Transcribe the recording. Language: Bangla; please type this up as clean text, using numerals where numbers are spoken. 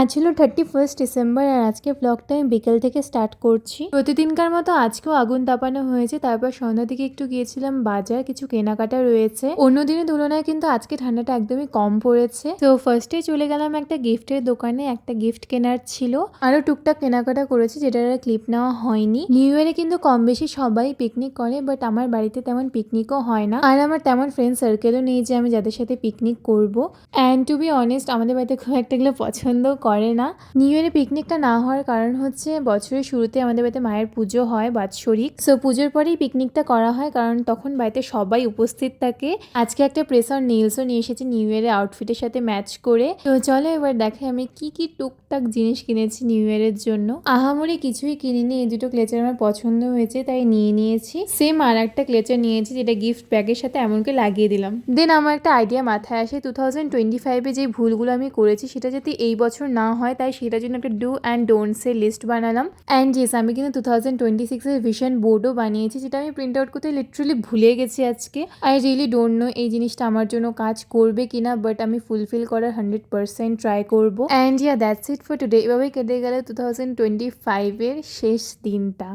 আজ হলো 31 ডিসেম্বর আর আজকে ব্লগটা আমি বিকেল থেকে স্টার্ট করছি। প্রতিদিনকার মতো আজকেও আগুন তাপানো হয়েছে, তারপর সন্ধ্যার দিকে একটু গিয়েছিলাম বাজার, কিছু কেনাকাটা রয়েছে। অন্য দিনের তুলনায় কিন্তু আজকে ঠান্ডাটা একদমই কম পড়েছে। তো ফার্স্টে চলে গেলাম একটা গিফটের দোকানে, একটা গিফট কেনার ছিল, আরো টুকটাক কেনাকাটা করেছি যেটার ক্লিপ নেওয়া হয়নি। নিউ ইয়ারে কিন্তু কম বেশি সবাই পিকনিক করে, বাট আমার বাড়িতে তেমন পিকনিকও হয় না, আর আমার তেমন ফ্রেন্ড সার্কেলও নেই যে আমি যাদের সাথে পিকনিক করবো। অ্যান্ড টু বি অনেস্ট আমাদের বাড়িতে খুব একটা এগুলো পছন্দ করে না। নিউ ইয়ারে পিকনিকটা না হওয়ার কারণ হচ্ছে বছরের শুরুতে আমাদের বাড়িতে মায়ের পুজো হয় বাৎসরিক, সো পুজোর পরেই পিকনিকটা করা হয়, কারণ তখন বাড়িতে সবাই উপস্থিত থাকে। আজকে একটা প্রেসার নেলসও নিয়ে এসেছি নিউ ইয়ারের আউটফিটের সাথে ম্যাচ করে। তো চলো এবার দেখে আমি কি কি টুকটাক জিনিস কিনেছি নিউ ইয়ারের জন্য। আহামরি কিছুই কিনিনি, এই দুটো ক্লেচার আমার পছন্দ হয়েছে তাই নিয়ে নিয়েছি। সেম আর একটা ক্লেচার নিয়েছি যেটা গিফট ব্যাগের সাথে এমনকি লাগিয়ে দিলাম। দেন আমার একটা আইডিয়া মাথায় আসে, 2025-এ যে ভুলগুলো আমি করেছি সেটা যদি এই বছর না হয়, তাই সেটার জন্য একটা ডু অ্যান্ড ডোন্টসের লিস্ট বানালাম। অ্যান্ড ইয়েস, আমি কিন্তু 2026-এর ভিশন বোর্ডও বানিয়েছি, যেটা আমি প্রিন্ট আউট করতে লিটারালি ভুলে গেছি আজকে। আই রিয়েলি ডোন্ট নো এই জিনিসটা আমার জন্য কাজ করবে কিনা, বাট আমি ফুলফিল করার 100% ট্রাই করবো। And yeah, that's it for today. এভাবেই কেটে গেল 2025-এর শেষ দিনটা।